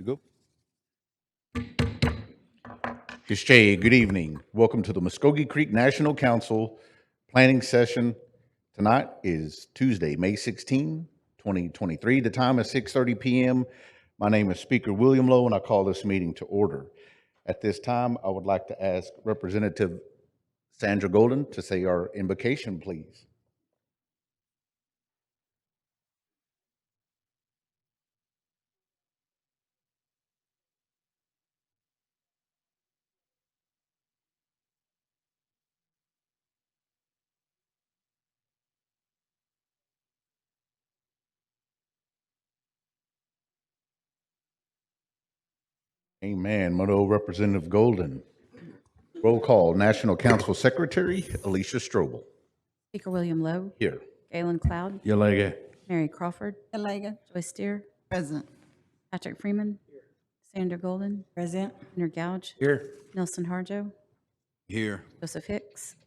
to go. Kishay, good evening. Welcome to the Muskogee Creek National Council planning session. Tonight is Tuesday, May 16, 2023. The time is 6:30 p.m. My name is Speaker William Lowe, and I call this meeting to order. At this time, I would like to ask Representative Sandra Golden to say our invocation, please. Amen. Motto Representative Golden. Roll call. National Council Secretary Alicia Strobel. Speaker William Lowe. Here. Galen Cloud. Yalega. Mary Crawford. Yalega. Joyce Steer. Present. Patrick Freeman. Sandra Golden. Present. Henry Gouge. Here. Nelson Harjo. Here. Joseph Hicks.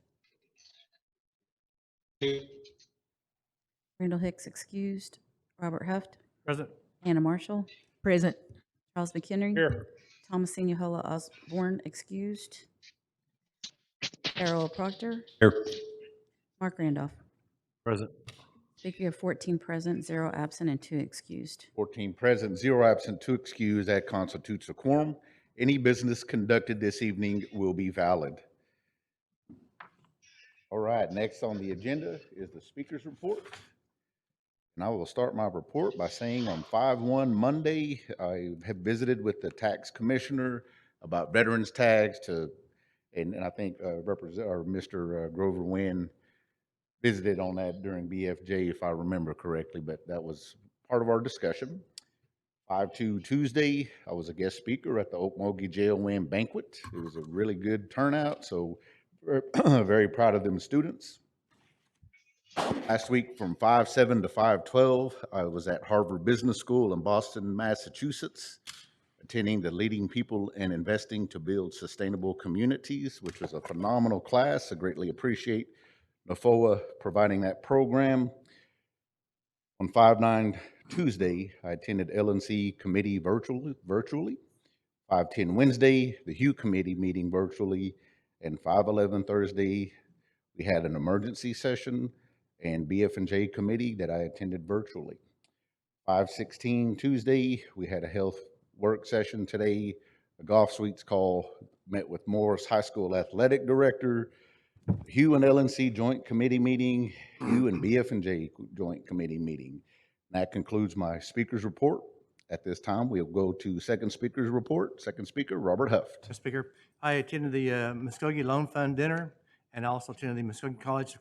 Randall Hicks excused. Robert Huft. Present. Hannah Marshall. Present. Charles McHenry. Here. Thomasine Yohola Osborne excused. Carol Proctor. Here. Mark Randolph. Present. Speaker, you have 14 present, 0 absent, and 2 excused. 14 present, 0 absent, 2 excused. That constitutes a quorum. Any business conducted this evening will be valid. All right, next on the agenda is the speaker's report. And I will start my report by saying on 5/1 Monday, I have visited with the tax commissioner about veterans tags and I think Mr. Grover Wynn visited on that during BFJ, if I remember correctly, but that was part of our discussion. 5/2 Tuesday, I was a guest speaker at the Okmulgee JOM banquet. It was a really good turnout, so very proud of them students. Last week from 5/7 to 5/12, I was at Harvard Business School in Boston, Massachusetts, attending the Leading People in Investing to Build Sustainable Communities, which was a phenomenal class. I greatly appreciate NAFOA providing that program. On 5/9 Tuesday, I attended LNC committee virtually. 5/10 Wednesday, the Hugh committee meeting virtually, and 5/11 Thursday, we had an emergency session and BF&J committee that I attended virtually. 5/16 Tuesday, we had a health work session today. A golf suites call, met with Morris High School athletic director, Hugh and LNC joint committee meeting, Hugh and BF&J joint committee meeting. That concludes my speaker's report. At this time, we'll go to second speaker's report. Second speaker, Robert Huft. Mr. Speaker, I attended the Muskogee Loan Fund dinner and also attended the Muskogee College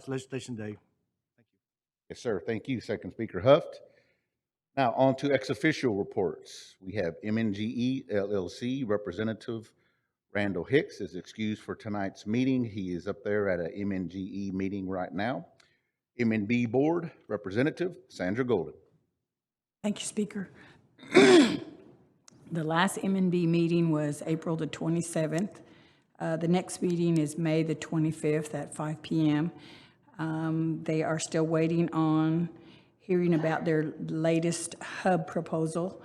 Legislation Day. Thank you. Yes, sir. Thank you, second speaker Huft. Now on to ex officio reports. We have MNGE LLC Representative Randall Hicks is excused for tonight's meeting. He is up there at a MNGE meeting right now. MNB Board Representative Sandra Golden. Thank you, Speaker. The last MNB meeting was April the 27th. The next meeting is May the 25th at 5 p.m. They are still waiting on hearing about their latest hub proposal.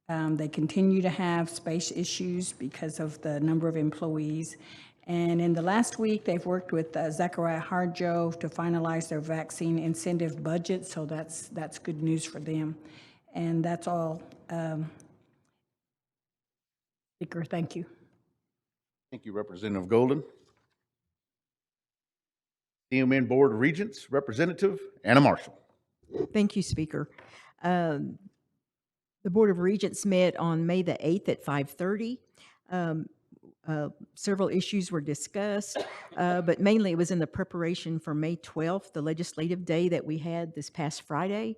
They continue to have space issues because of the number of employees. And in the last week, they've worked with Zachariah Harjo to finalize their vaccine incentive budget, so that's good news for them. And that's all. Speaker, thank you. Thank you, Representative Golden. CMN Board of Regents Representative Anna Marshall. Thank you, Speaker. The Board of Regents met on May the 8th at 5:30. Several issues were discussed, but mainly it was in the preparation for May 12th, the legislative day that we had this past Friday.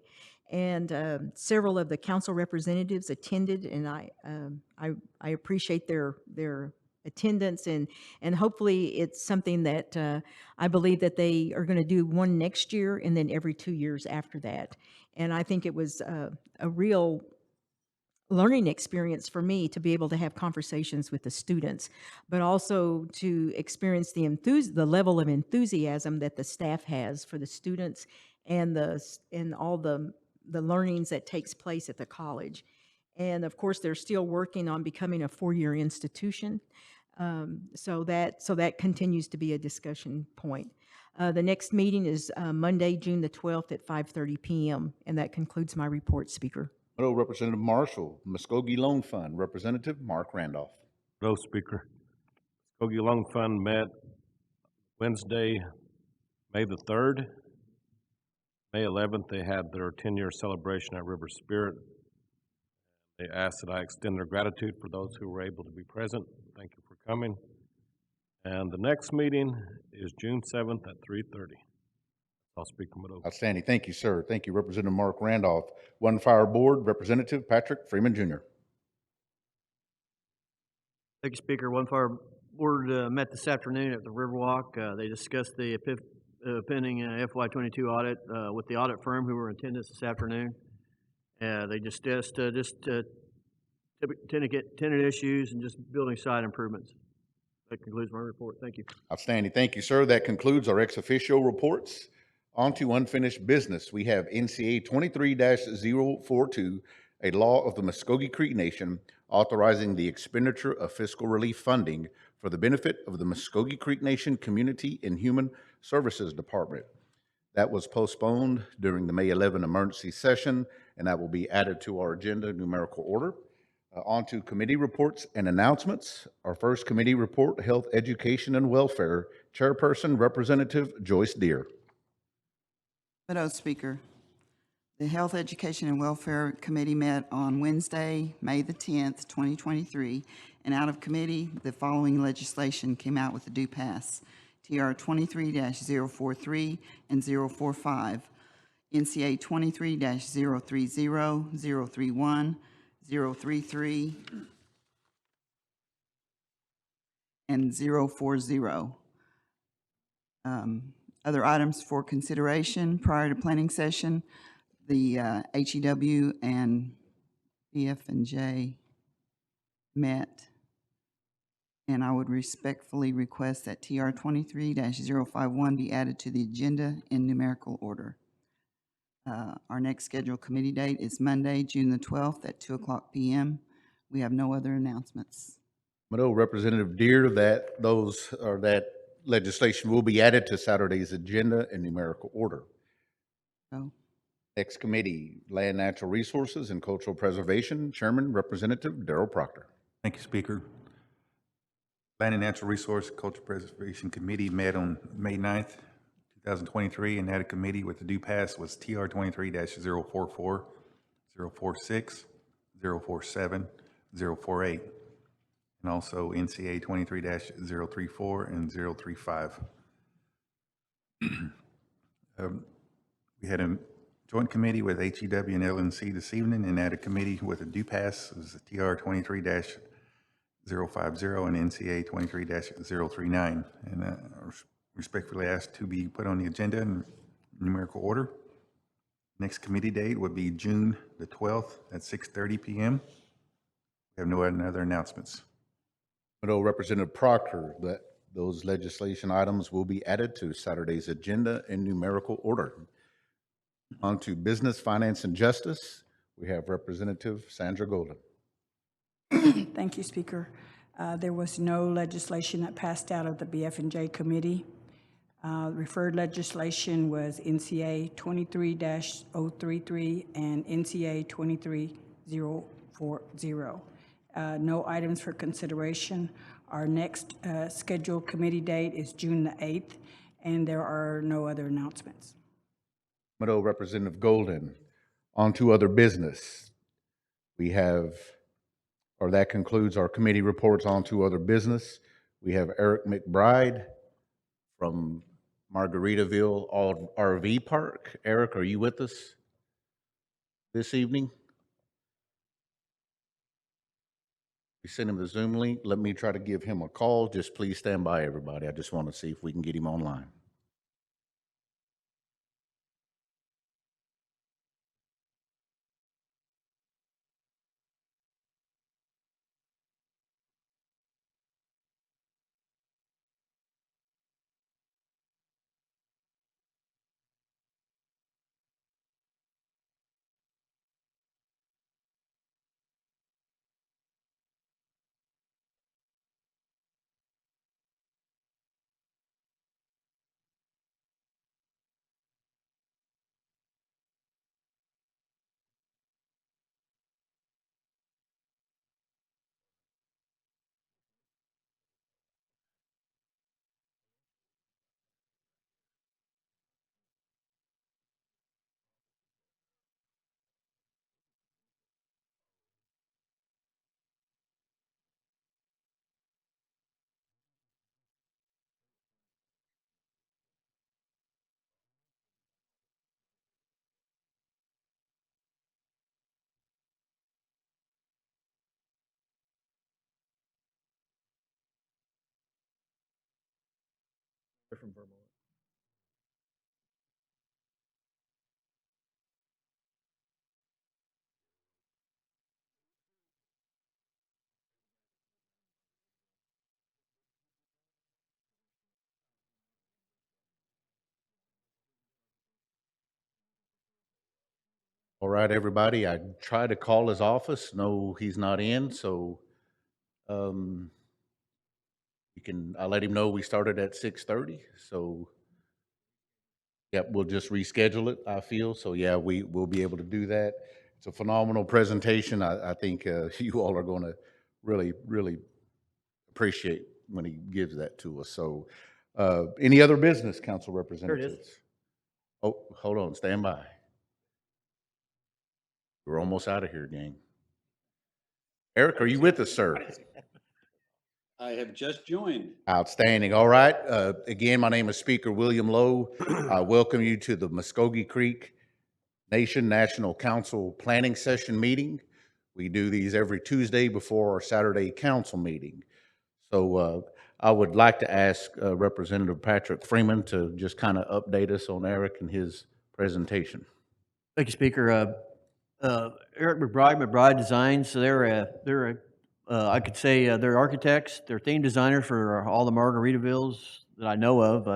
And several of the council representatives attended, and I appreciate their attendance, and hopefully it's something that I believe that they are going to do one next year and then every 2 years after that. And I think it was a real learning experience for me to be able to have conversations with the students, but also to experience the level of enthusiasm that the staff has for the students and all the learnings that takes place at the college. And of course, they're still working on becoming a four-year institution. So that continues to be a discussion point. The next meeting is Monday, June the 12th at 5:30 PM. And that concludes my report, Speaker. Hello, Representative Marshall, Muskogee Loan Fund, Representative Mark Randolph. Hello, Speaker. Muskogee Loan Fund met Wednesday, May the 3rd. May 11th, they had their 10-year celebration at River Spirit. They asked that I extend their gratitude for those who were able to be present. Thank you for coming. And the next meeting is June 7th at 3:30. I'll speak from it over. Outstanding. Thank you, sir. Thank you, Representative Mark Randolph. One Fire Board, Representative Patrick Freeman Jr. Thank you, Speaker. One Fire Board met this afternoon at the Riverwalk. They discussed the pending FY '22 audit with the audit firm who were in attendance this afternoon. They discussed tenant issues and just building site improvements. That concludes my report. Thank you. Outstanding. Thank you, sir. That concludes our ex officio reports. On to unfinished business. We have NCA 23-042, a law of the Muskogee Creek Nation authorizing the expenditure of fiscal relief funding for the benefit of the Muskogee Creek Nation Community and Human Services Department. That was postponed during the May 11 emergency session, and that will be added to our agenda, numerical order. On to committee reports and announcements. Our first committee report, Health, Education, and Welfare. Chairperson, Representative Joyce Deere. Hello, Speaker. The Health, Education, and Welfare Committee met on Wednesday, May the 10th, 2023, and out of committee, the following legislation came out with a due pass. TR 23-043 and 045, NCA 23-030, 031, 033, and 040. Other items for consideration prior to planning session, the HEW and BF&J met, and I would respectfully request that TR 23-051 be added to the agenda in numerical order. Our next scheduled committee date is Monday, June the 12th at 2:00 p.m. We have no other announcements. I know Representative Deere that that legislation will be added to Saturday's agenda in numerical order. So, Next committee, Land, Natural Resources, and Cultural Preservation. Chairman, Representative Darrell Proctor. Thank you, Speaker. Land and Natural Resource Cultural Preservation Committee met on May 9th, 2023, and that committee with the due pass was TR 23-044, 046, 047, 048, and also NCA 23-034 and 035. We had a joint committee with HEW and LNC this evening, and that committee with a due pass was TR 23-050 and NCA 23-039. And I respectfully asked to be put on the agenda in numerical order. Next committee date would be June the 12th at 6:30 p.m. We have no other announcements. I know Representative Proctor that those legislation items will be added to Saturday's agenda in numerical order. On to Business, Finance, and Justice. We have Representative Sandra Golden. Thank you, Speaker. There was no legislation that passed out of the BF&J committee. Referred legislation was NCA 23-033 and NCA 23040. No items for consideration. Our next scheduled committee date is June the 8th, and there are no other announcements. Meadow, Representative Golden. On to other business. We have, or that concludes our committee reports. On to other business. We have Eric McBride from Margaritaville RV Park. Eric, are you with us this evening? We sent him the Zoom link. Let me try to give him a call. Just please stand by, everybody. I just want to see if we can get him online. from Vermont. All right, everybody, I tried to call his office. No, he's not in, so um, I let him know we started at 6:30, so yep, we'll just reschedule it, I feel. So yeah, we'll be able to do that. It's a phenomenal presentation. I think you all are going to really, really appreciate when he gives that to us. So any other business, council representatives? Oh, hold on, stand by. We're almost out of here, gang. Eric, are you with us, sir? I have just joined. Outstanding. All right. Again, my name is Speaker William Lowe. I welcome you to the Muskogee Creek Nation National Council Planning Session meeting. We do these every Tuesday before our Saturday council meeting. So I would like to ask Representative Patrick Freeman to just kind of update us on Eric and his presentation. Thank you, Speaker. Eric McBride Designs, so I could say they're architects, they're theme designers for all the Margaritavilles that I know of.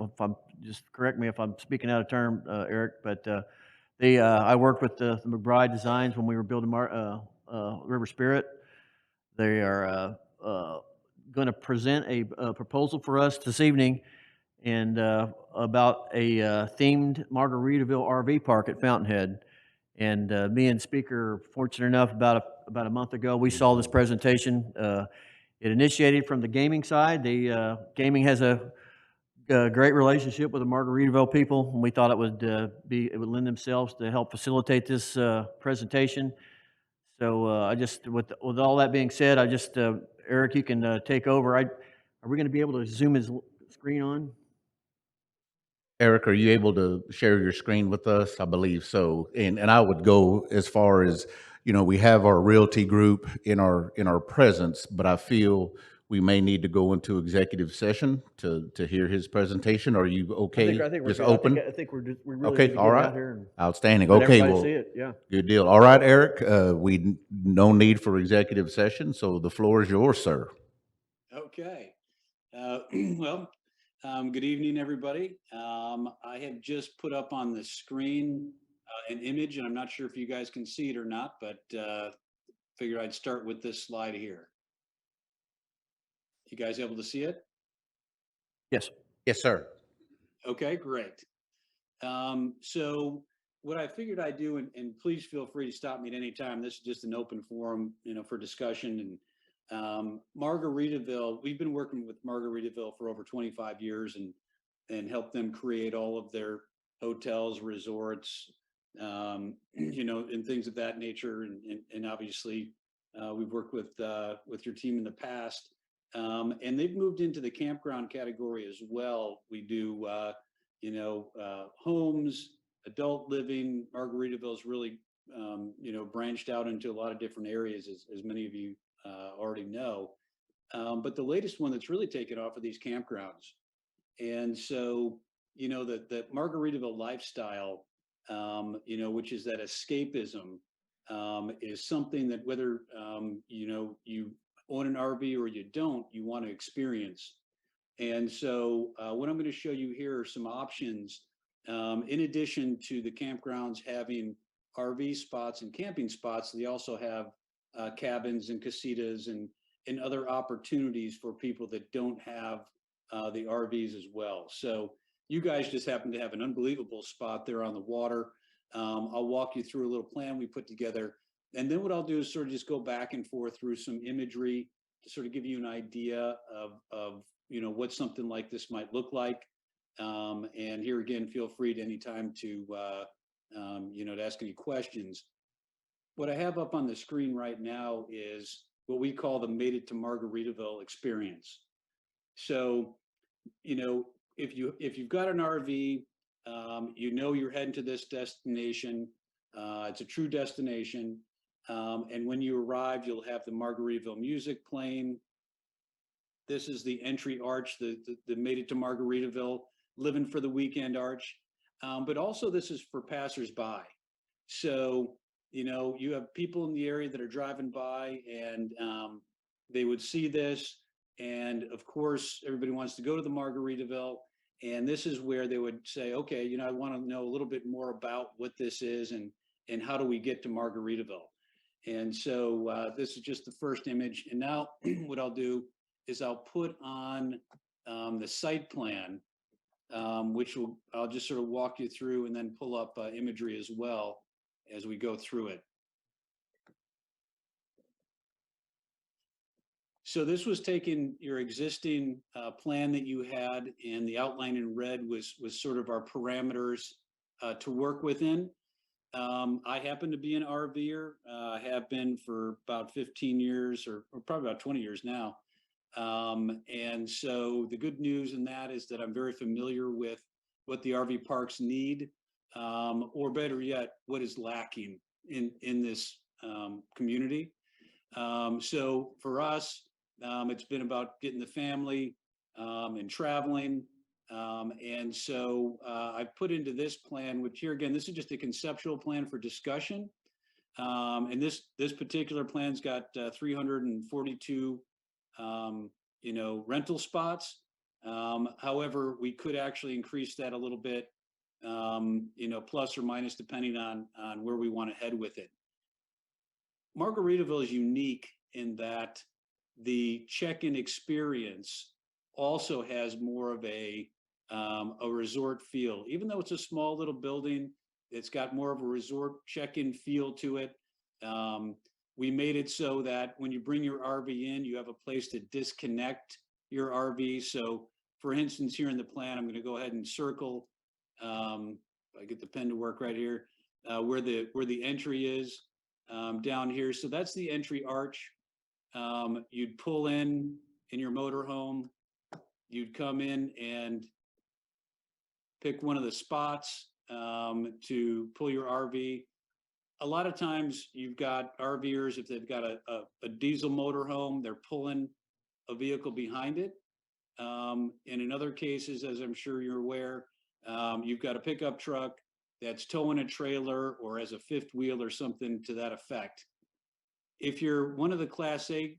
If I'm, just correct me if I'm speaking out of term, Eric, but I worked with the McBride Designs when we were building River Spirit. They are going to present a proposal for us this evening and about a themed Margaritaville RV park at Fountainhead. And me and Speaker, fortunate enough, about a month ago, we saw this presentation. It initiated from the gaming side. The gaming has a great relationship with the Margaritaville people, and we thought it would lend themselves to help facilitate this presentation. So I just, with all that being said, Eric, you can take over. Are we going to be able to zoom his screen on? Eric, are you able to share your screen with us? I believe so. And I would go as far as, we have our realty group in our presence, but I feel we may need to go into executive session to hear his presentation. Are you okay? I think we're just good. open? I think we really Okay, need to all get right. out here and Outstanding. let Okay, everybody well, see it. Yeah. good deal. All right, Eric, no need for executive session, so the floor is yours, sir. Okay. Well, good evening, everybody. I have just put up on the screen an image, and I'm not sure if you guys can see it or not, but figured I'd start with this slide here. You guys able to see it? Yes. Yes, sir. Okay, great. So what I figured I'd do, and please feel free to stop me at any time. This is just an open forum, for discussion. And Margaritaville, we've been working with Margaritaville for over 25 years and helped them create all of their hotels, resorts, and things of that nature. And obviously, we've worked with your team in the past. And they've moved into the campground category as well. We do, homes, adult living. Margaritaville's really, branched out into a lot of different areas, as many of you already know. But the latest one that's really taken off are these campgrounds. And so, the Margaritaville lifestyle, which is that escapism, is something that whether, you own an RV or you don't, you want to experience. And so what I'm going to show you here are some options. In addition to the campgrounds having RV spots and camping spots, they also have cabins and casitas and other opportunities for people that don't have the RVs as well. So you guys just happen to have an unbelievable spot there on the water. I'll walk you through a little plan we put together. And then what I'll do is sort of just go back and forth through some imagery to sort of give you an idea of what something like this might look like. And here again, feel free at any time to to ask any questions. What I have up on the screen right now is what we call the Made It to Margaritaville experience. So, if you've got an RV, you're heading to this destination. It's a true destination. And when you arrive, you'll have the Margaritaville music playing. This is the entry arch that made it to Margaritaville, living for the weekend arch. But also this is for passersby. So, you know, you have people in the area that are driving by and they would see this. And of course, everybody wants to go to the Margaritaville. And this is where they would say, okay, you know, I want to know a little bit more about what this is and how do we get to Margaritaville. And so this is just the first image. And now what I'll do is I'll put on the site plan, I'll just sort of walk you through and then pull up imagery as well as we go through it. So this was taking your existing plan that you had, and the outline in red was sort of our parameters to work within. I happen to be an RVer. I have been for about 15 years or probably about 20 years now. And so the good news in that is that I'm very familiar with what the RV parks need, or better yet, what is lacking in this community. So for us, it's been about getting the family and traveling. And so I've put into this plan, which here again, this is just a conceptual plan for discussion. And this particular plan's got 342 you know, rental spots. However, we could actually increase that a little bit, you know, plus or minus depending on where we want to head with it. Margaritaville is unique in that the check-in experience also has more of a resort feel. Even though it's a small little building, it's got more of a resort check-in feel to it. We made it so that when you bring your RV in, you have a place to disconnect your RV. So for instance, here in the plan, I'm going to go ahead and circle, if I get the pen to work right here, where the entry is down here. So that's the entry arch. You'd pull in your motorhome, you'd come in and pick one of the spots to pull your RV. A lot of times you've got RVers, if they've got a diesel motorhome, they're pulling a vehicle behind it. And in other cases, as I'm sure you're aware, you've got a pickup truck that's towing a trailer or as a fifth wheel or something to that effect. If you're one of the Class A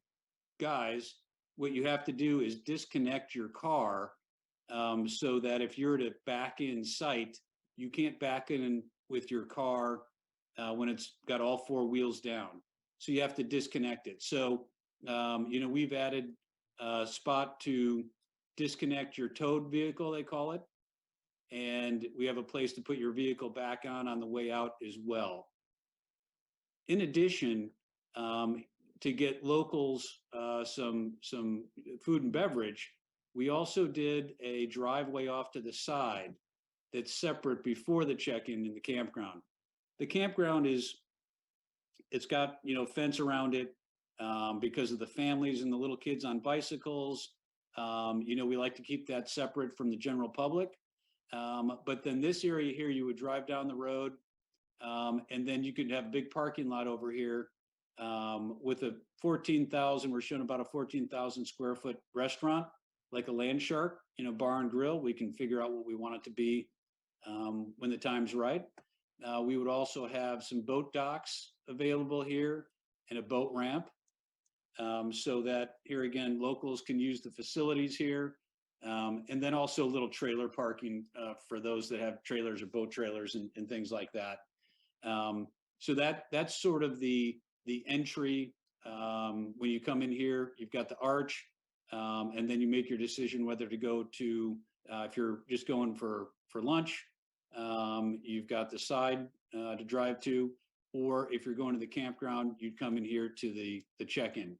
guys, what you have to do is disconnect your car so that if you're to back in sight, you can't back in with your car when it's got all four wheels down. So you have to disconnect it. So, you know, we've added a spot to disconnect your towed vehicle, they call it. And we have a place to put your vehicle back on the way out as well. In addition, to get locals some food and beverage, we also did a driveway off to the side that's separate before the check-in in the campground. The campground it's got, you know, fence around it because of the families and the little kids on bicycles. You know, we like to keep that separate from the general public. But then this area here, you would drive down the road and then you could have a big parking lot over here with a 14,000, we're showing about a 14,000 square foot restaurant, like a Land Shark, you know, bar and grill. We can figure out what we want it to be when the time's right. We would also have some boat docks available here and a boat ramp so that here again, locals can use the facilities here. And then also a little trailer parking for those that have trailers or boat trailers and things like that. So that's sort of the entry. When you come in here, you've got the arch, and then you make your decision whether to go to, if you're just going for lunch, you've got the side to drive to, or if you're going to the campground, you'd come in here to the check-in.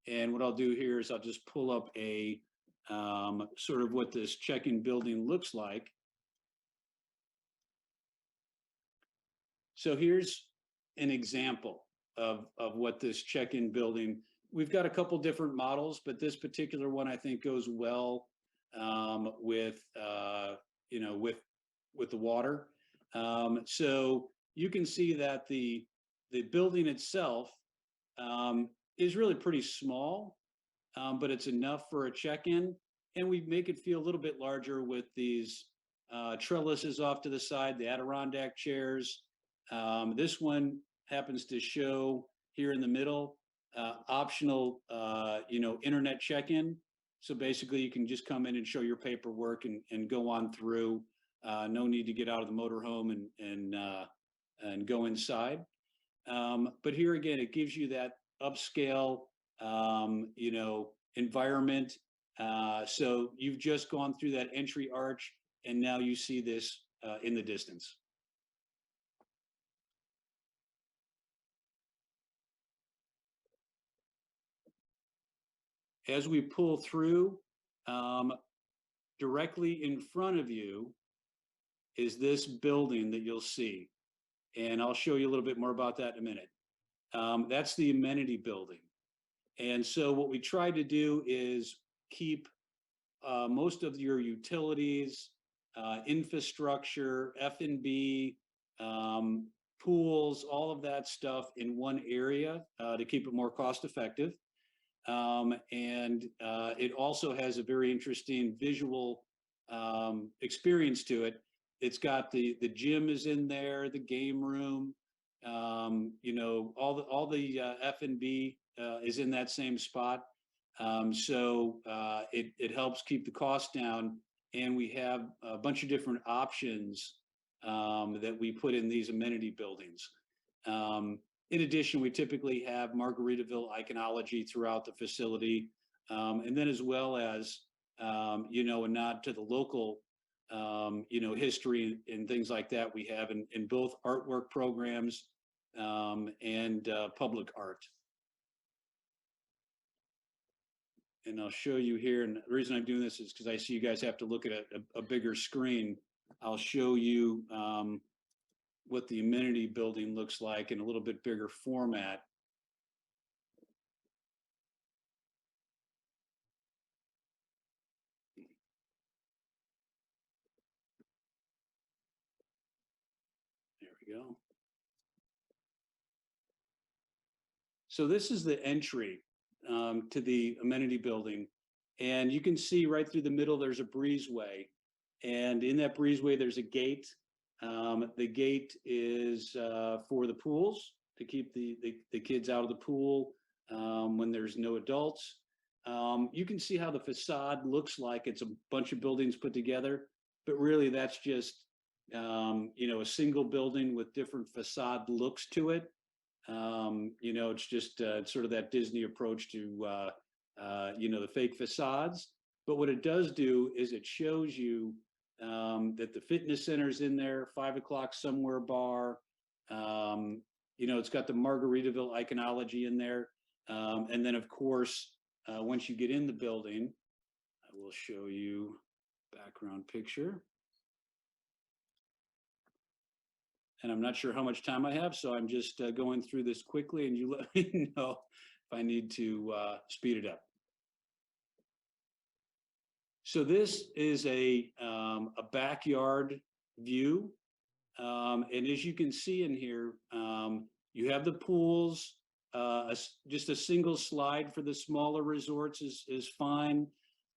And what I'll do here is I'll just pull up a sort of what this check-in building looks like. So here's an example of what this check-in building, we've got a couple different models, but this particular one I think goes well with, you know, with the water. So you can see that the building itself is really pretty small. but it's enough for a check-in. And we make it feel a little bit larger with these trellises off to the side, the Adirondack chairs. This one happens to show here in the middle, optional, internet check-in. So basically you can just come in and show your paperwork and go on through. No need to get out of the motorhome and go inside. But here again, it gives you that upscale, environment. So you've just gone through that entry arch, and now you see this in the distance. As we pull through, directly in front of you is this building that you'll see. And I'll show you a little bit more about that in a minute. That's the amenity building. And so what we tried to do is keep most of your utilities, infrastructure, F&B, pools, all of that stuff in one area to keep it more cost effective. And it also has a very interesting visual experience to it. It's got the gym is in there, the game room, all the F&B is in that same spot. So it helps keep the cost down, and we have a bunch of different options that we put in these amenity buildings. In addition, we typically have Margaritaville iconology throughout the facility, and then as well as a nod to the local history and things like that we have in both artwork programs and public art. And I'll show you here, and the reason I'm doing this is because I see you guys have to look at a bigger screen. I'll show you what the amenity building looks like in a little bit bigger format. There we go. So this is the entry to the amenity building. And you can see right through the middle, there's a breezeway. And in that breezeway, there's a gate. The gate is for the pools, to keep the kids out of the pool when there's no adults. You can see how the facade looks like it's a bunch of buildings put together, but really that's just, a single building with different facade looks to it. It's just sort of that Disney approach to, the fake facades. But what it does do is it shows you that the fitness center's in there, 5 o'clock somewhere bar. It's got the Margaritaville iconology in there. And then, of course, once you get in the building, I will show you background picture. And I'm not sure how much time I have, so I'm just going through this quickly, and you let me know if I need to speed it up. So this is a backyard view, and as you can see in here, you have the pools. Just a single slide for the smaller resorts is fine.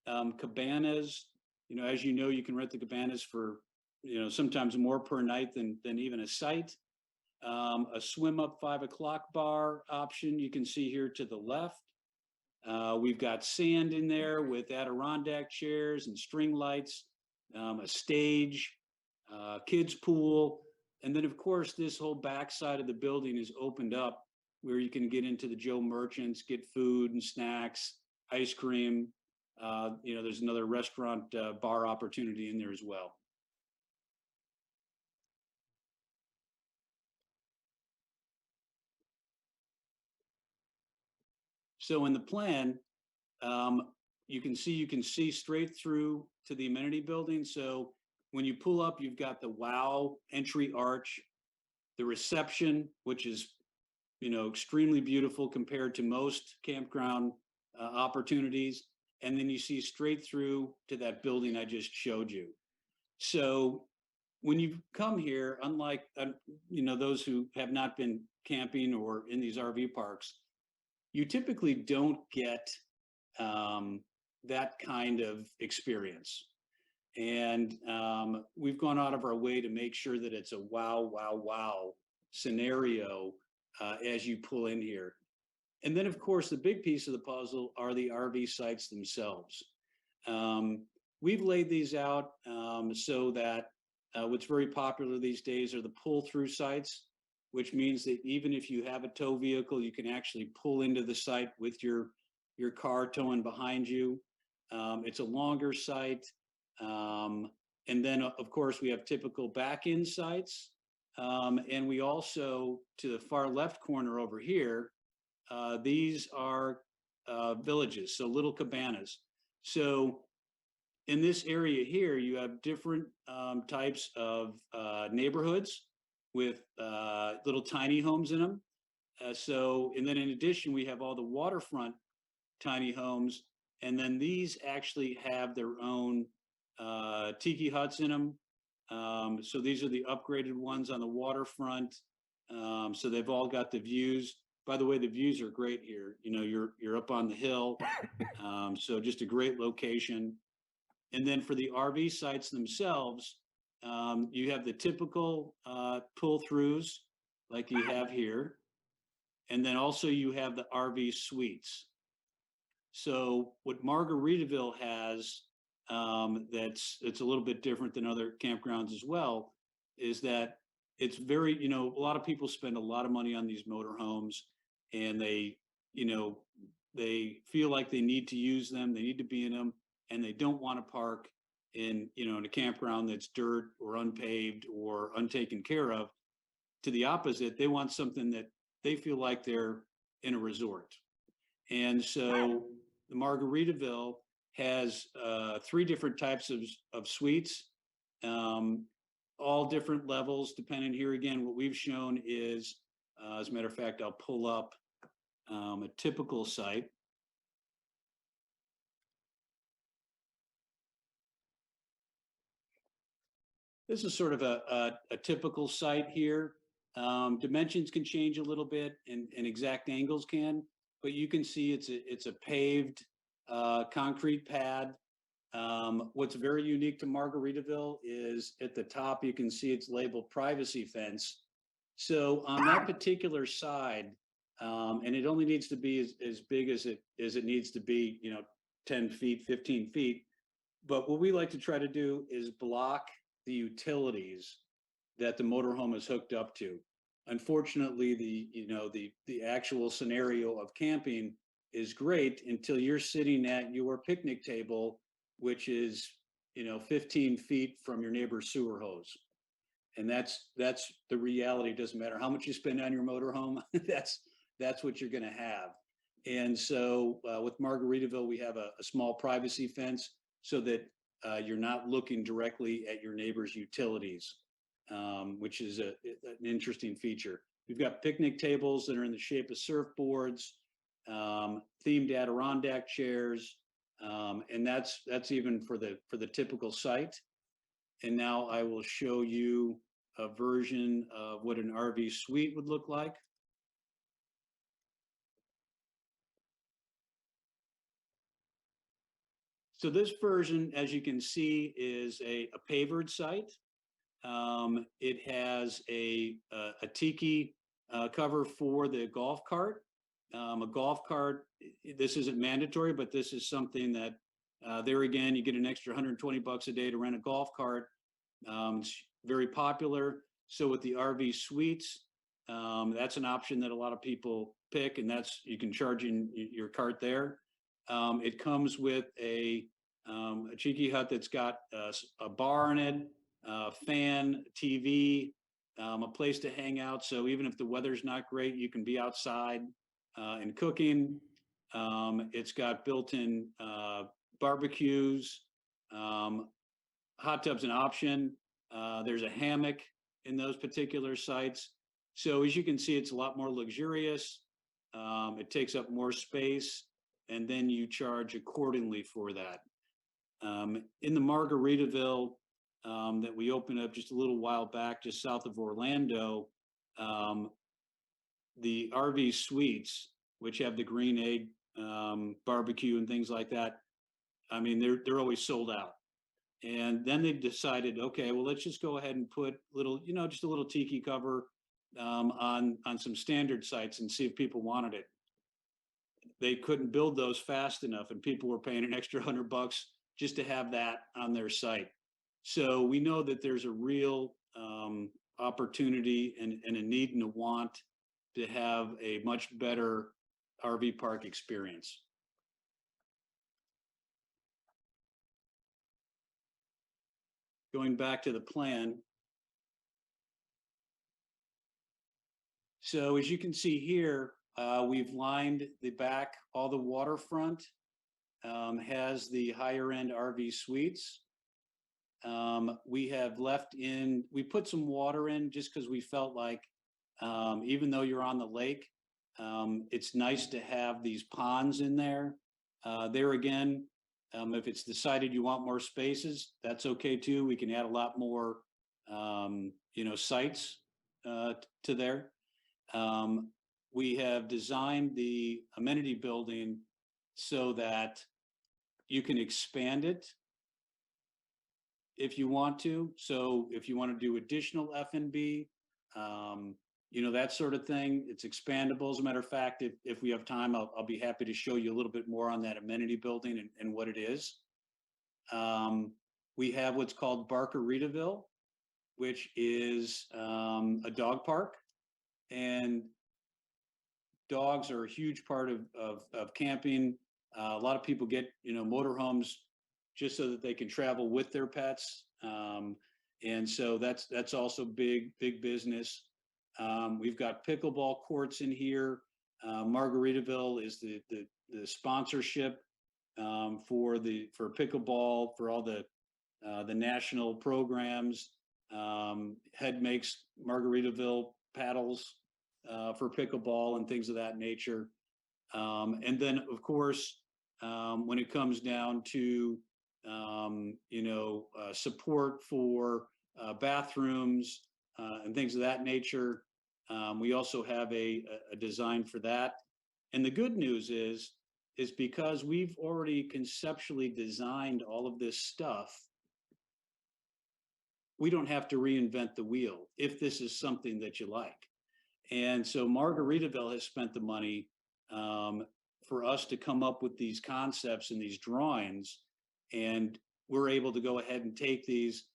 Cabanas, as you know, you can rent the cabanas for sometimes more per night than even a site. A swim up 5 o'clock bar option you can see here to the left. We've got sand in there with Adirondack chairs and string lights, a stage, kids pool. And then of course, this whole back side of the building is opened up where you can get into the Joe Merchants, get food and snacks, ice cream. There's another restaurant bar opportunity in there as well. So in the plan, you can see straight through to the amenity building. So when you pull up, you've got the WOW entry arch, the reception, which is, extremely beautiful compared to most campground opportunities. And then you see straight through to that building I just showed you. So when you come here, unlike, those who have not been camping or in these RV parks, you typically don't get that kind of experience. And we've gone out of our way to make sure that it's a wow, wow, wow scenario as you pull in here. And then, of course, the big piece of the puzzle are the RV sites themselves. We've laid these out so that what's very popular these days are the pull-through sites, which means that even if you have a tow vehicle, you can actually pull into the site with your car towing behind you. It's a longer site. And then, of course, we have typical back-end sites. And we also, to the far left corner over here, these are villages, so little cabanas. So in this area here, you have different types of neighborhoods with little tiny homes in them. And then in addition, we have all the waterfront tiny homes. And then these actually have their own tiki huts in them. So these are the upgraded ones on the waterfront. So they've all got the views. By the way, the views are great here. You know, you're up on the hill. So just a great location. And then for the RV sites themselves, you have the typical pull-throughs like you have here. And then also you have the RV suites. So what Margaritaville has it's a little bit different than other campgrounds as well, is that it's very, you know, a lot of people spend a lot of money on these motorhomes, and they, you know, they feel like they need to use them, they need to be in them, and they don't want to park in, you know, in a campground that's dirt or unpaved or untaken care of. To the opposite, they want something that they feel like they're in a resort. And so the Margaritaville has 3 different types of suites, all different levels, depending. Here again, what we've shown is, as a matter of fact, I'll pull up a typical site. This is sort of a typical site here. Dimensions can change a little bit, and exact angles can, but you can see it's a paved concrete pad. What's very unique to Margaritaville is at the top, you can see it's labeled privacy fence. So on that particular side, and it only needs to be as big as it needs to be, you know, 10 feet, 15 feet. But what we like to try to do is block the utilities that the motorhome is hooked up to. Unfortunately, the actual scenario of camping is great until you're sitting at your picnic table, which is, you know, 15 feet from your neighbor's sewer hose. And that's the reality. It doesn't matter how much you spend on your motorhome, that's what you're going to have. And so with Margaritaville, we have a small privacy fence so that you're not looking directly at your neighbor's utilities, which is an interesting feature. We've got picnic tables that are in the shape of surfboards, themed Adirondack chairs, and that's even for the typical site. And now I will show you a version of what an RV suite would look like. So this version, as you can see, is a pavered site. It has a tiki cover for the golf cart. A golf cart, this isn't mandatory, but this is something that there again, you get an extra $120 a day to rent a golf cart. It's very popular. So with the RV suites, that's an option that a lot of people pick, and that's, you can charge in your cart there. It comes with a cheeky hut that's got a bar in it, a fan, TV, a place to hang out. So even if the weather's not great, you can be outside and cooking. It's got built-in barbecues. Hot tub's an option. There's a hammock in those particular sites. So as you can see, it's a lot more luxurious. It takes up more space, and then you charge accordingly for that. In the Margaritaville that we opened up just a little while back, just south of Orlando, the RV suites, which have the green egg barbecue and things like that, I mean, they're always sold out. And then they decided, okay, well, let's just go ahead and put little, just a little tiki cover on some standard sites and see if people wanted it. They couldn't build those fast enough, and people were paying an extra $100 just to have that on their site. So we know that there's a real opportunity and a need and a want to have a much better RV park experience. Going back to the plan. So as you can see here, we've lined the back, all the waterfront has the higher end RV suites. We have we put some water in just because we felt like, even though you're on the lake, it's nice to have these ponds in there. There again, if it's decided you want more spaces, that's okay too. We can add a lot more, sites to there. We have designed the amenity building so that you can expand it if you want to. So if you want to do additional F&B, that sort of thing, it's expandable. As a matter of fact, if we have time, I'll be happy to show you a little bit more on that amenity building and what it is. We have what's called Barkeritaville, which is a dog park, and dogs are a huge part of camping. A lot of people get, motorhomes just so that they can travel with their pets. And so that's also big business. We've got pickleball courts in here. Margaritaville is the sponsorship for pickleball, for all the national programs. Head makes Margaritaville paddles for pickleball and things of that nature. And then, of course, when it comes down to support for bathrooms and things of that nature, we also have a design for that. And the good news is because we've already conceptually designed all of this stuff, we don't have to reinvent the wheel if this is something that you like. And so Margaritaville has spent the money for us to come up with these concepts and these drawings, and we're able to go ahead and take these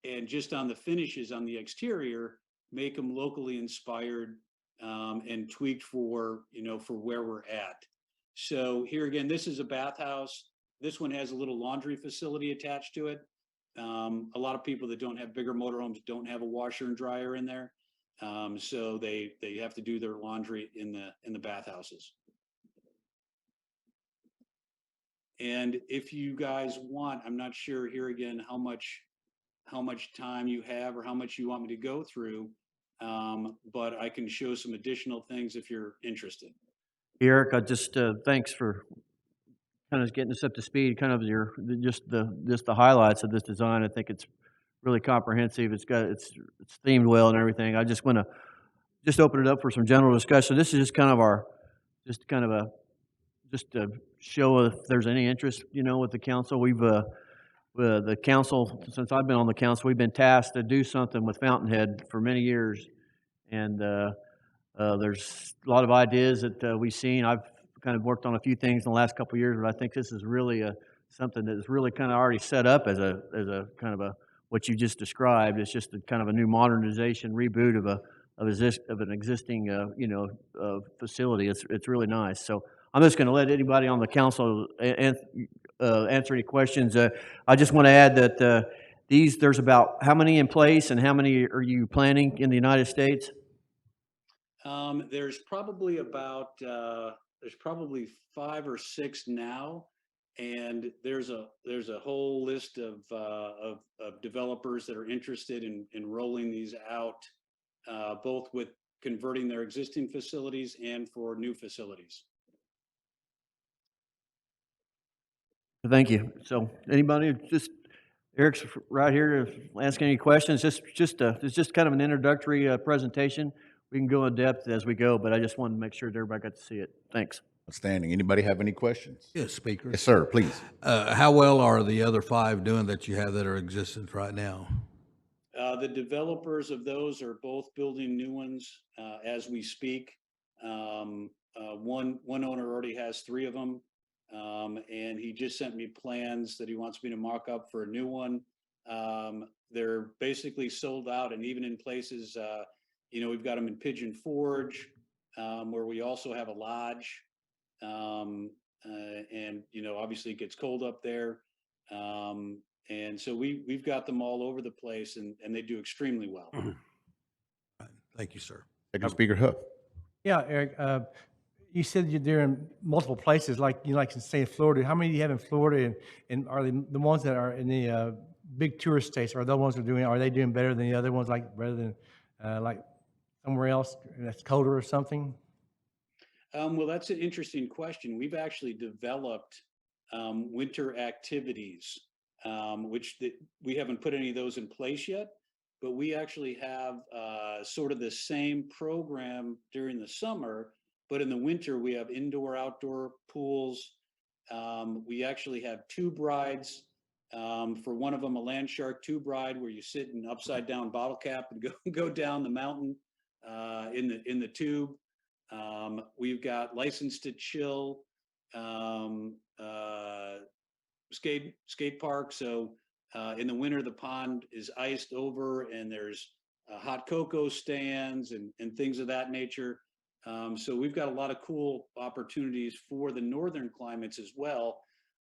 and just on the finishes on the exterior, make them locally inspired and tweaked for where we're at. So here again, this is a bathhouse. This one has a little laundry facility attached to it. A lot of people that don't have bigger motorhomes don't have a washer and dryer in there. So they have to do their laundry in the bathhouses. And if you guys want, I'm not sure here again how much time you have or how much you want me to go through, but I can show some additional things if you're interested. Eric, I just thanks for kind of getting us up to speed. Kind of just the highlights of this design. I think it's really comprehensive. It's themed well and everything. I just want to open it up for some general discussion. This is just to show if there's any interest, with the council. We've the council, since I've been on the council, we've been tasked to do something with Fountainhead for many years, and there's a lot of ideas that we've seen. I've kind of worked on a few things in the last couple of years, but I think this is really something that is really kind of already set up as a kind of what you just described. It's just a kind of a new modernization, reboot of an existing facility. It's really nice. So I'm just going to let anybody on the council answer any questions. I just want to add that there's about how many in place and how many are you planning in the United States? There's probably 5 or 6 now, and there's a whole list of developers that are interested in rolling these out, both with converting their existing facilities and for new facilities. Thank you. So anybody, Eric's right here to ask any questions. It's just kind of an introductory presentation. We can go in depth as we go, but I just wanted to make sure that everybody got to see it. Thanks. Outstanding. Anybody have any questions? Yes, Speaker. Yes, sir, please. How well are the other 5 doing that you have that are existent right now? The developers of those are both building new ones as we speak. One owner already has 3 of them, and he just sent me plans that he wants me to mock up for a new one. They're basically sold out, and even in places, we've got them in Pigeon Forge, where we also have a lodge. And obviously it gets cold up there. And so we've got them all over the place, and they do extremely well. Thank you, sir. Second Speaker Huff. Yeah, Eric, you said they're in multiple places, like in say Florida. How many do you have in Florida, and are they the ones that are in the big tourist states? Are those ones are they doing better than the other ones, like better than like somewhere else that's colder or something? Well, that's an interesting question. We've actually developed winter activities, which we haven't put any of those in place yet, but we actually have sort of the same program during the summer, but in the winter we have indoor, outdoor pools. We actually have tube rides. For one of them, a land shark tube ride where you sit in upside down bottle cap and go down the mountain in the tube. We've got License to Chill skate park. So in the winter, the pond is iced over, and there's hot cocoa stands and things of that nature. So we've got a lot of cool opportunities for the northern climates as well.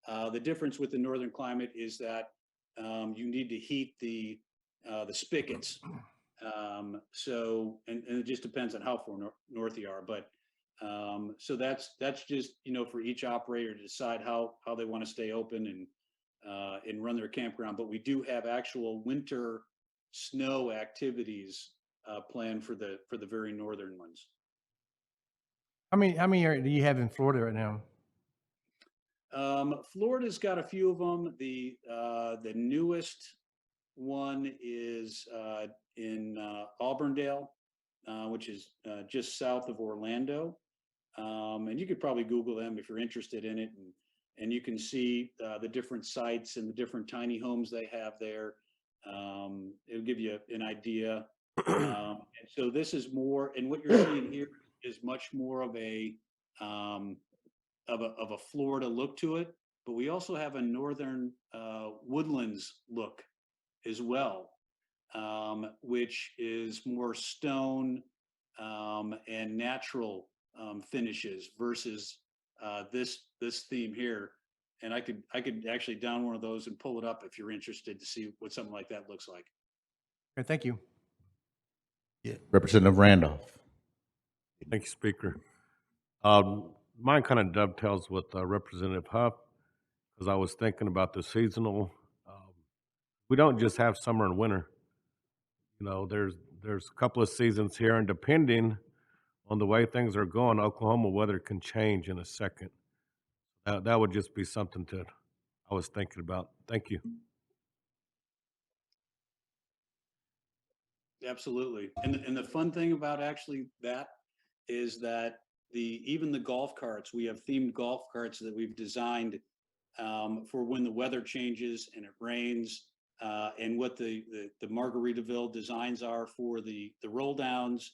The difference with the northern climate is that you need to heat the spigots. So it just depends on how far north you are, but so that's just for each operator to decide how they want to stay open and run their campground. But we do have actual winter snow activities planned for the very northern ones. How many do you have in Florida right now? Florida's got a few of them. The newest one is in Auburndale, which is just south of Orlando. And you could probably Google them if you're interested in it, and you can see the different sites and the different tiny homes they have there. It'll give you an idea. And so this is more, and what you're seeing here is much more of a Florida look to it, but we also have a northern woodlands look as well, which is more stone and natural finishes versus this theme here. And I could actually down one of those and pull it up if you're interested to see what something like that looks like. Okay, thank you. Representative Randolph. Thank you, Speaker. Mine kind of dovetails with Representative Huff, because I was thinking about the seasonal. We don't just have summer and winter. There's a couple of seasons here, and depending on the way things are going, Oklahoma weather can change in a second. That would just be something that I was thinking about. Thank you. Absolutely. And the fun thing about actually that is that even the golf carts, we have themed golf carts that we've designed for when the weather changes and it rains, and what the Margaritaville designs are for the roll downs.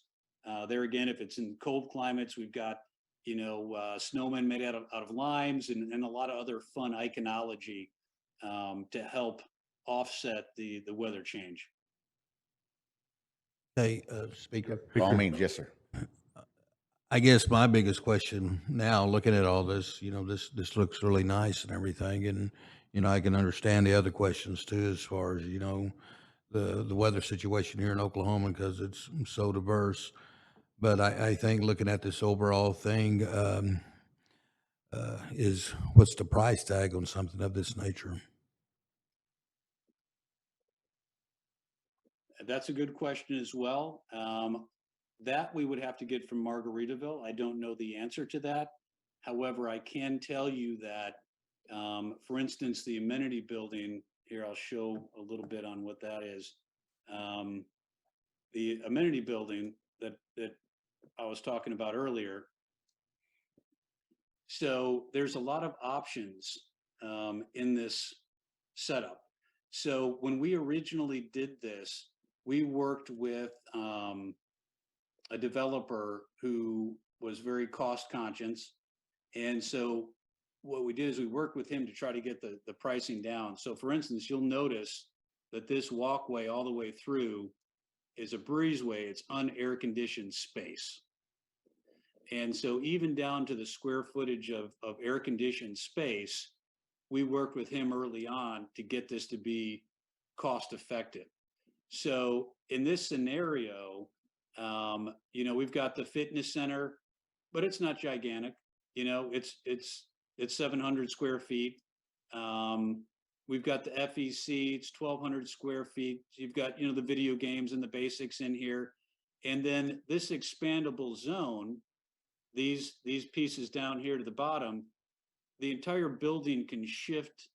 There again, if it's in cold climates, we've got snowmen made out of limes and a lot of other fun iconology to help offset the weather change. Hey, Speaker. By all means, yes, sir. I guess my biggest question now, looking at all this, this looks really nice and everything, and I can understand the other questions too, as far as the weather situation here in Oklahoma, because it's so diverse. But I think looking at this overall thing, is what's the price tag on something of this nature? That's a good question as well. That we would have to get from Margaritaville. I don't know the answer to that. However, I can tell you that, for instance, the amenity building here, I'll show a little bit on what that is. The amenity building that I was talking about earlier, So there's a lot of options in this setup. So when we originally did this, we worked with a developer who was very cost conscious. And so what we did is we worked with him to try to get the pricing down. So for instance, you'll notice that this walkway all the way through is a breezeway. It's unair conditioned space. And so even down to the square footage of air conditioned space, we worked with him early on to get this to be cost effective. So in this scenario, you know, we've got the fitness center, but it's not gigantic. You know, it's 700 square feet. We've got the FEC, it's 1,200 square feet. You've got, you know, the video games and the basics in here. And then this expandable zone, these pieces down here to the bottom, the entire building can shift,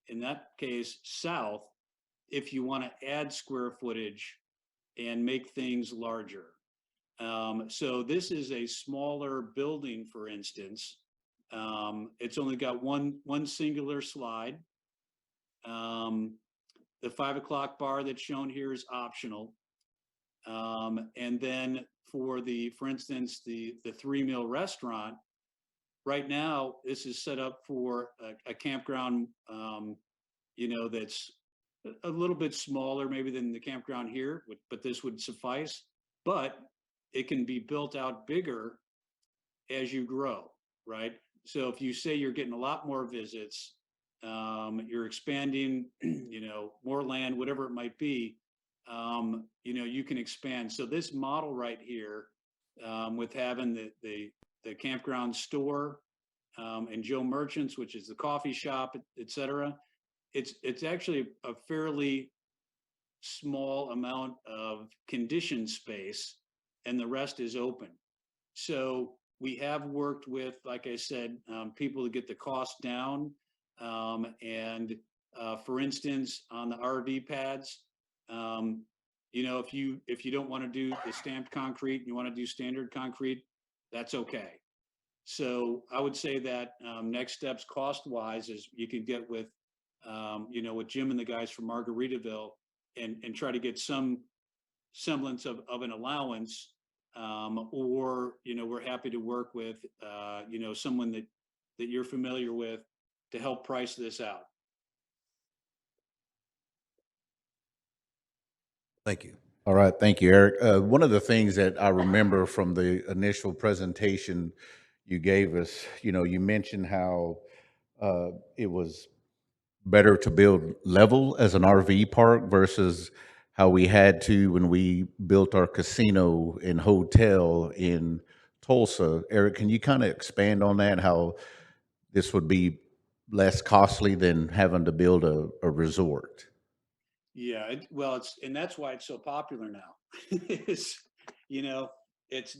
in that case, south, if you want to add square footage and make things larger. So this is a smaller building, for instance. It's only got one singular slide. The 5 o'clock bar that's shown here is optional. And then for instance, the 3-meal restaurant, right now, this is set up for a campground, you know, that's a little bit smaller maybe than the campground here, but this would suffice. But it can be built out bigger as you grow, right? So if you say you're getting a lot more visits, you're expanding, you know, more land, whatever it might be, you know, you can expand. So this model right here, with having the campground store, and Joe Merchants, which is the coffee shop, et cetera, it's actually a fairly small amount of conditioned space, and the rest is open. So we have worked with, like I said, people to get the cost down. And for instance, on the RV pads, you know, if you don't want to do the stamped concrete and you want to do standard concrete, that's okay. So I would say that next steps cost-wise is you could get with, you know, with Jim and the guys from Margaritaville and try to get some semblance of an allowance, or, you know, we're happy to work with, you know, someone that you're familiar with to help price this out. Thank you. All right, thank you, Eric. One of the things that I remember from the initial presentation you gave us, you know, you mentioned how it was better to build level as an RV park versus how we had to when we built our casino and hotel in Tulsa. Eric, can you kind of expand on that, how this would be less costly than having to build a resort? Yeah, well, and that's why it's so popular now. It's, you know, it's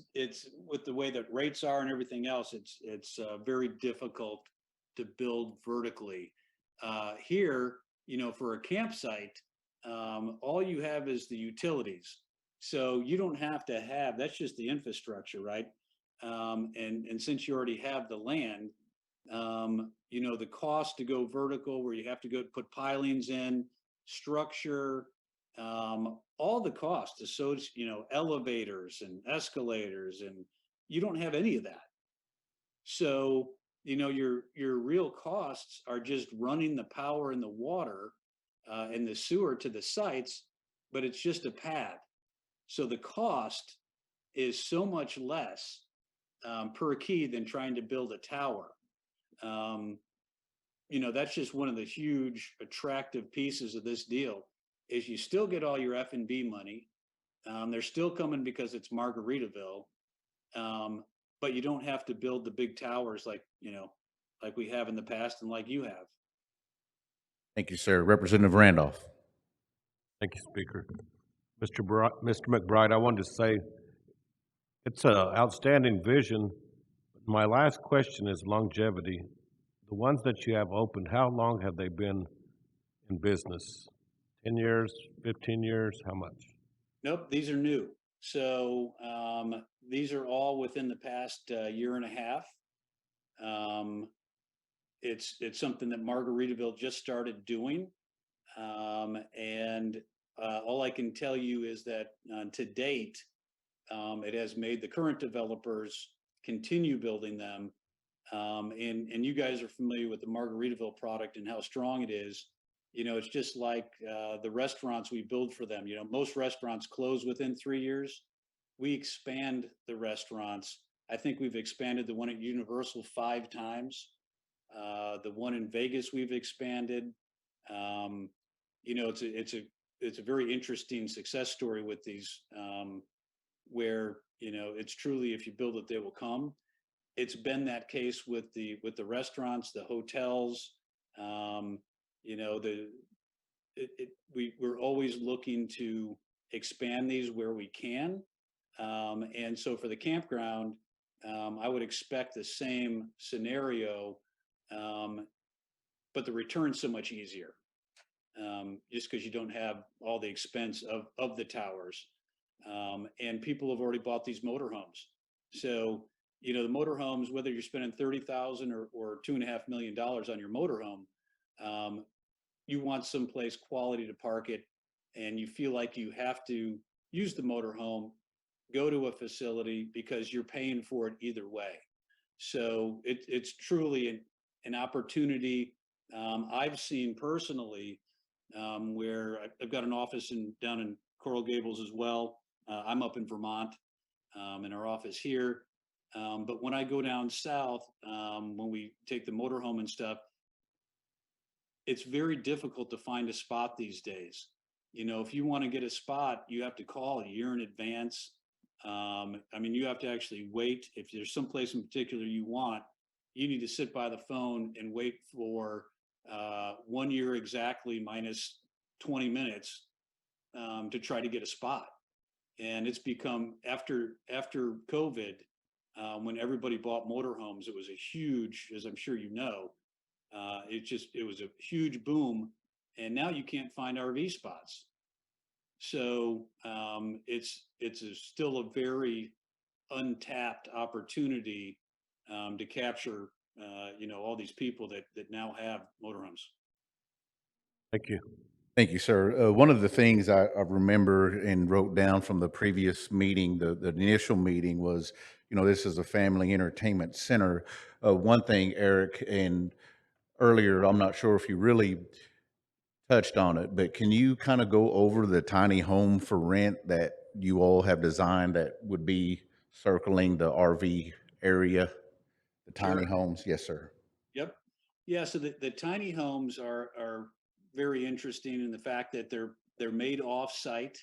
with the way that rates are and everything else, it's very difficult to build vertically. Here, you know, for a campsite, all you have is the utilities. So you don't have to have, that's just the infrastructure, right? And since you already have the land, you know, the cost to go vertical where you have to go put pilings in, structure, all the costs associated, you know, elevators and escalators, and you don't have any of that. So, you know, your real costs are just running the power and the water and the sewer to the sites, but it's just a pad. So the cost is so much less per key than trying to build a tower. You know, that's just one of the huge attractive pieces of this deal is you still get all your F&B money. They're still coming because it's Margaritaville. But you don't have to build the big towers like, you know, like we have in the past and like you have. Thank you, sir. Representative Randolph. Thank you, Speaker. Mr. McBride, I wanted to say it's an outstanding vision. My last question is longevity. The ones that you have opened, how long have they been in business? 10 years, 15 years, how much? Nope, these are new. So these are all within the past year and a half. It's something that Margaritaville just started doing. And all I can tell you is that to date, it has made the current developers continue building them. And you guys are familiar with the Margaritaville product and how strong it is. You know, it's just like the restaurants we build for them. You know, most restaurants close within 3 years. We expand the restaurants. I think we've expanded the one at Universal 5 times. The one in Vegas we've expanded. You know, it's a very interesting success story with these, where you know it's truly if you build it, they will come. It's been that case with the restaurants, the hotels. You know, we're always looking to expand these where we can. And so for the campground, I would expect the same scenario, but the return's so much easier, just because you don't have all the expense of the towers. And people have already bought these motorhomes. So, you know, the motorhomes, whether you're spending $30,000 or $2.5 million on your motorhome, you want someplace quality to park it, and you feel like you have to use the motorhome, go to a facility because you're paying for it either way. So it's truly an opportunity. I've seen personally, where I've got an office down in Coral Gables as well. I'm up in Vermont, in our office here. But when I go down south, when we take the motorhome and stuff, it's very difficult to find a spot these days. You know, if you want to get a spot, you have to call a year in advance. I mean, you have to actually wait. If there's some place in particular you want, you need to sit by the phone and wait for 1 year exactly minus 20 minutes to try to get a spot. And it's become after COVID, when everybody bought motorhomes, it was a huge, as I'm sure you know, it was a huge boom, and now you can't find RV spots. So still a very untapped opportunity to capture, you know, all these people that now have motorhomes. Thank you. Thank you, sir. One of the things I remember and wrote down from the previous meeting, the initial meeting was, you know, this is a family entertainment center. One thing, Eric, and earlier, I'm not sure if you really touched on it, but can you kind of go over the tiny home for rent that you all have designed that would be circling the RV area, the tiny Sure. homes? Yes, sir. Yep. Yeah. So the tiny homes are very interesting in the fact that they're made off site,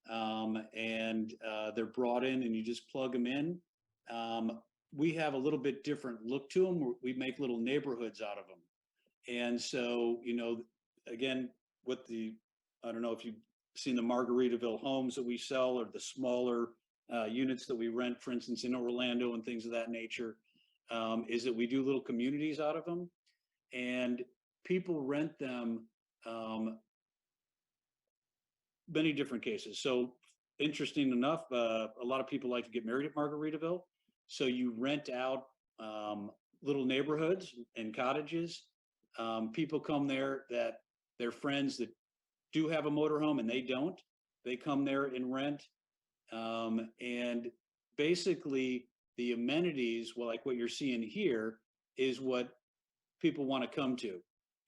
and they're brought in and you just plug them in. We have a little bit different look to them. We make little neighborhoods out of them. And so, you know, again, I don't know if you've seen the Margaritaville homes that we sell or the smaller units that we rent, for instance, in Orlando and things of that nature, is that we do little communities out of them, and people rent them many different cases. So interesting enough, a lot of people like to get married at Margaritaville. So you rent out little neighborhoods and cottages. People come there that their friends that do have a motorhome and they don't. They come there and rent. And basically the amenities, well, like what you're seeing here, is what people want to come to.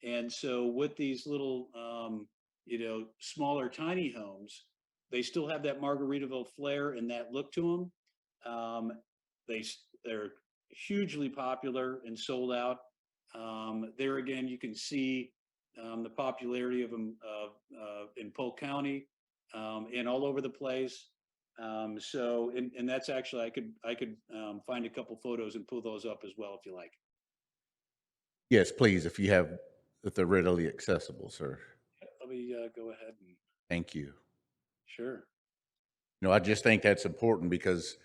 And so with these little, you know, smaller tiny homes, they still have that Margaritaville flair and that look to them. They're hugely popular and sold out. There again, you can see the popularity of them in Polk County and all over the place. So, and that's actually, I could find a couple photos and pull those up as well if you like. Yes, please, if they're readily accessible, sir. Let me go ahead and, Thank you. sure. You know, I just think that's important because,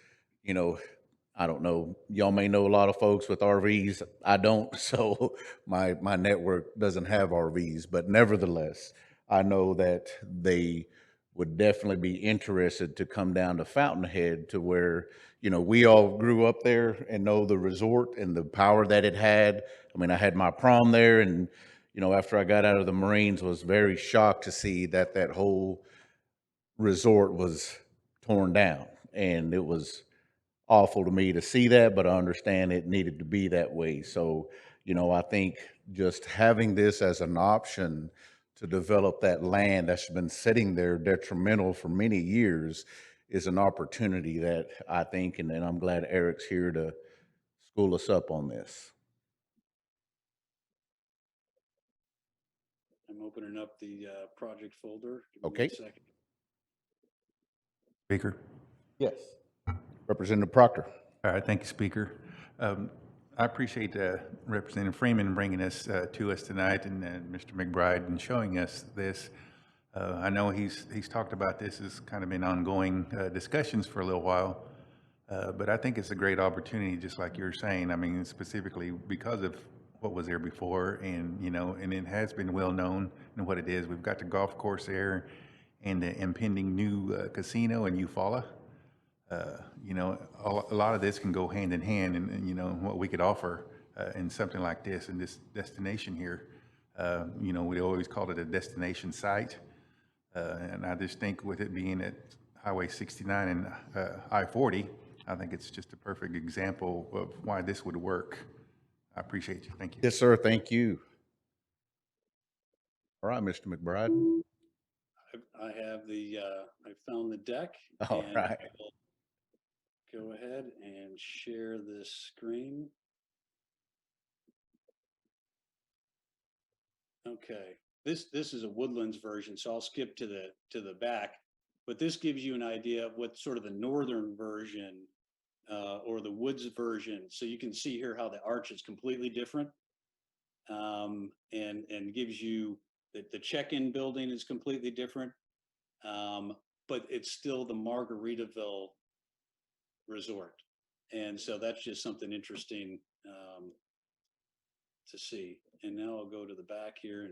you know, I don't know, y'all may know a lot of folks with RVs. I don't, so my network doesn't have RVs, but nevertheless, I know that they would definitely be interested to come down to Fountainhead to where, we all grew up there and know the resort and the power that it had. I mean, I had my prom there, and, after I got out of the Marines, was very shocked to see that that whole resort was torn down. And it was awful to me to see that, but I understand it needed to be that way. So, I think just having this as an option to develop that land that's been sitting there detrimental for many years is an opportunity that I think, and I'm glad Eric's here to school us up on this. I'm opening up the project folder. Give me Okay. 1 second. Speaker? Yes. Representative Proctor. All right, thank you, Speaker. I appreciate Representative Freeman bringing this to us tonight, and Mr. McBride, and showing us this. I know he's talked about this as kind of been ongoing discussions for a little while, but I think it's a great opportunity, just like you're saying. I mean, specifically because of what was there before, and and it has been well known in what it is. We've got the golf course there, and the impending new casino in Eufaula. A lot of this can go hand in hand, and what we could offer in something like this, in this destination here. We always called it a destination site, and I just think with it being at Highway 69 and I-40, I think it's just a perfect example of why this would work. I appreciate you. Thank you. Yes, sir. Thank you. All right, Mr. McBride. I have I found the deck. All and right. I will go ahead and share this screen. Okay, this is a Woodlands version, so I'll skip to the back, but this gives you an idea of what sort of the northern version or the woods version. So you can see here how the arch is completely different, and gives you that the check-in building is completely different, but it's still the Margaritaville resort, and so that's just something interesting to see. And now I'll go to the back here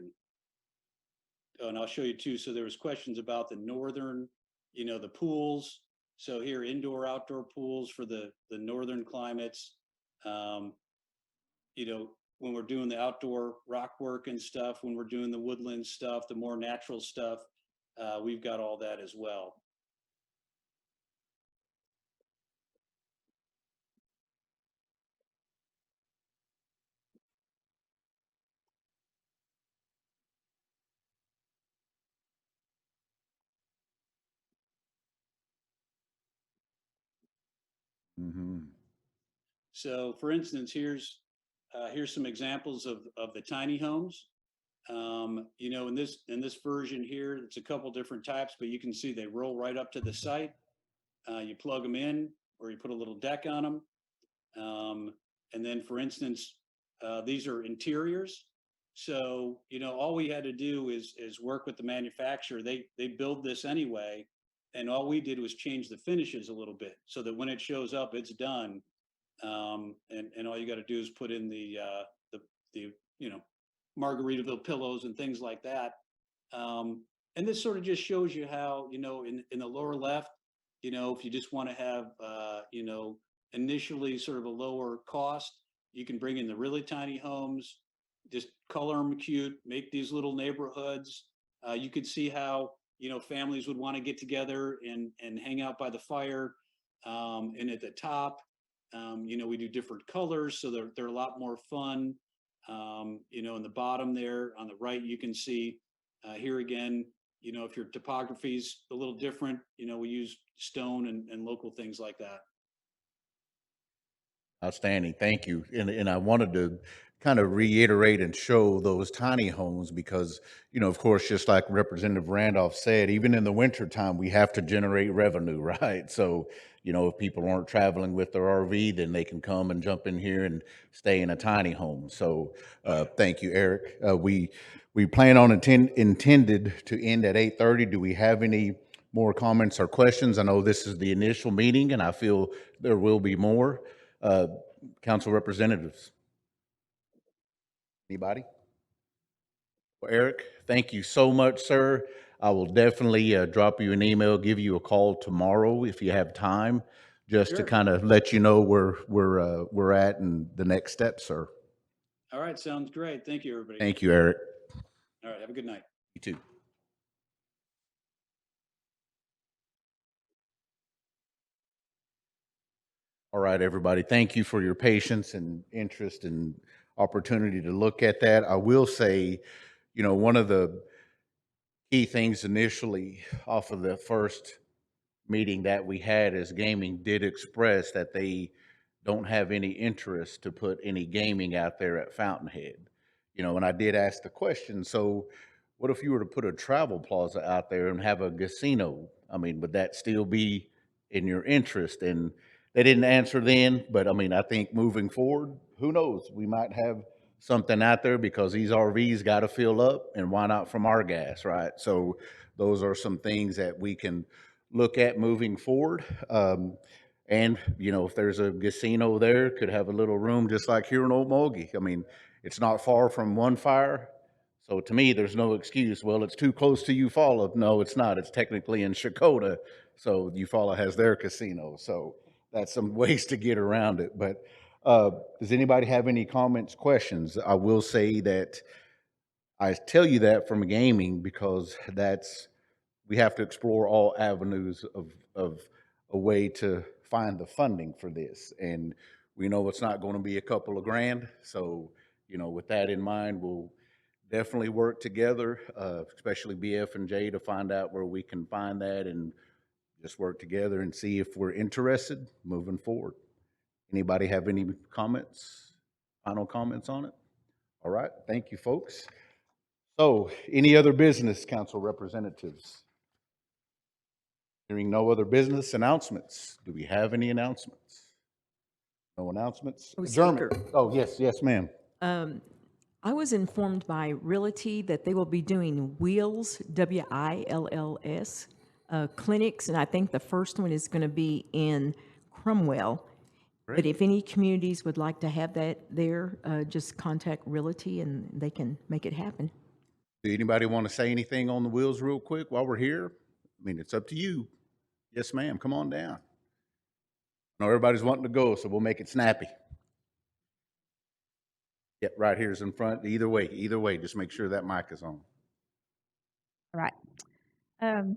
and I'll show you too. So there was questions about the northern, the pools. So here, indoor, outdoor pools for the northern climates. When we're doing the outdoor rock work and stuff, when we're doing the woodland stuff, the more natural stuff, we've got all that as well. Mm-hmm. So for instance, here's some examples of the tiny homes. In this version here, it's a couple different types, but you can see they roll right up to the site. You plug them in, or you put a little deck on them. And then, for instance, these are interiors. So all we had to do is work with the manufacturer. They build this anyway, and all we did was change the finishes a little bit so that when it shows up, it's done. And all you got to do is put in the Margaritaville pillows and things like that. And this sort of just shows you how, in the lower left, if you just want to have, initially sort of a lower cost, you can bring in the really tiny homes, just color them cute, make these little neighborhoods. You could see how, families would want to get together and hang out by the fire. And at the top, we do different colors, so they're a lot more fun. In the bottom there on the right, you can see here again, if your topography's a little different, we use stone and local things like that. Outstanding. Thank you. And I wanted to kind of reiterate and show those tiny homes because, of course, just like Representative Randolph said, even in the wintertime, we have to generate revenue, right? So, if people aren't traveling with their RV, then they can come and jump in here and stay in a tiny home. So thank you, Eric. We plan on intended to end at 8:30. Do we have any more comments or questions? I know this is the initial meeting, and I feel there will be more. Council representatives. Anybody? Well, Eric, thank you so much, sir. I will definitely drop you an email, give you a call tomorrow if you have time, just to Sure. kind of let you know where we're at and the next steps, sir. All right, sounds great. Thank you, everybody. Thank you, Eric. All right, have a good night. You too. All right, everybody. Thank you for your patience and interest and opportunity to look at that. I will say, one of the key things initially off of the first meeting that we had is gaming did express that they don't have any interest to put any gaming out there at Fountainhead. And I did ask the question, so what if you were to put a travel plaza out there and have a casino? I mean, would that still be in your interest? And they didn't answer then, but I mean, I think moving forward, who knows? We might have something out there because these RVs got to fill up, and why not from our gas, right? So those are some things that we can look at moving forward. And, if there's a casino there, could have a little room just like here in Okmulgee. I mean, it's not far from one fire. So to me, there's no excuse. Well, it's too close to Eufaula. No, it's not. It's technically in Shakota. So Eufaula has their casino. So that's some ways to get around it. But does anybody have any comments, questions? I will say that I tell you that from gaming because we have to explore all avenues of a way to find the funding for this. And we know it's not going to be a couple of grand. So, with that in mind, we'll definitely work together, especially BF and J, to find out where we can find that and just work together and see if we're interested moving forward. Anybody have any comments, final comments on it? All right, thank you, folks. So, any other business, council representatives? Hearing no other business, announcements. Do we have any announcements? No announcements? Oh, Adjournment. Speaker. Oh, yes, ma'am. I was informed by Realty that they will be doing Wheels, WILLS, clinics, and I think the first one is going to be in Cromwell. But if any communities would like to have that there, just contact Realty and they can make it happen. Do anybody want to say anything on the wheels real quick while we're here? I mean, it's up to you. Yes, ma'am. Come on down. I know everybody's wanting to go, so we'll make it snappy. Yep, right here's in front. Either way, just make sure that mic is on. All right.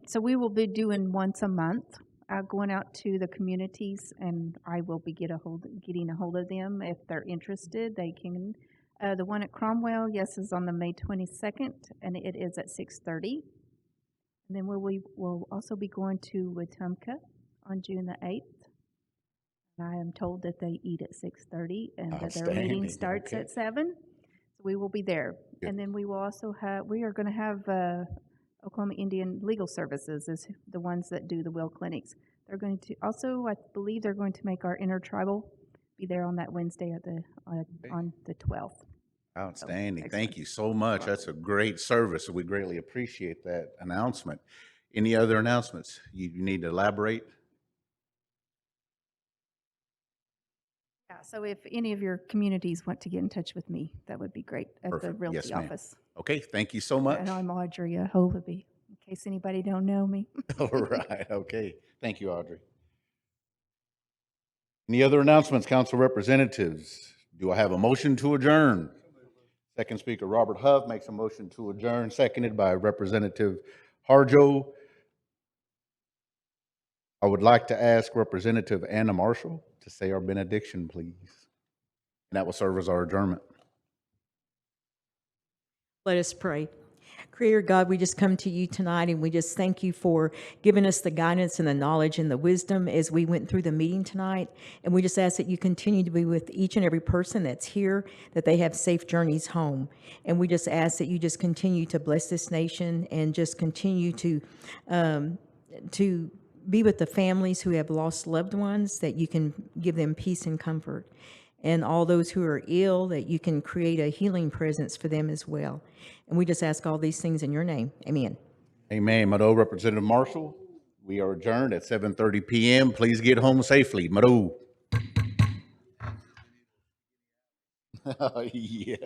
So we will be doing once a month, going out to the communities, and I will be getting a hold of them. If they're interested, they can. The one at Cromwell, yes, is on the May 22nd, and it is at 6:30. And then we'll also be going to Wetumpka on June the 8th. And I am told that they eat at 6:30 and that their meeting starts at 7. So we will be there. Good. And then we will also we are going to have Oklahoma Indian Legal Services is the ones that do the will clinics. They're going to also, I believe they're going to make our intertribal be there on that Wednesday on the 12th. Outstanding. So, Thank you so much. That's a great service. We greatly appreciate that announcement. Any other announcements you need to elaborate? Yeah, so if any of your communities want to get in touch with me, that would be great at the Perfect. Realty Yes, ma'am. office. Okay, thank you so much. And I'm Audrey Holaby, in case anybody don't know me. All right, okay. Thank you, Audrey. Any other announcements, council representatives? Do I have a motion to adjourn? Second speaker, Robert Huff, makes a motion to adjourn, seconded by Representative Harjo. I would like to ask Representative Anna Marshall to say our benediction, please. And that will serve as our adjournment. Let us pray. Creator God, we just come to you tonight and we just thank you for giving us the guidance and the knowledge and the wisdom as we went through the meeting tonight. And we just ask that you continue to be with each and every person that's here, that they have safe journeys home. And we just ask that you just continue to bless this nation and just continue to be with the families who have lost loved ones, that you can give them peace and comfort. And all those who are ill, that you can create a healing presence for them as well. And we just ask all these things in your name. Amen. Amen. Mado, Representative Marshall, we are adjourned at 7:30 p.m. Please get home safely. Mado. Yeah.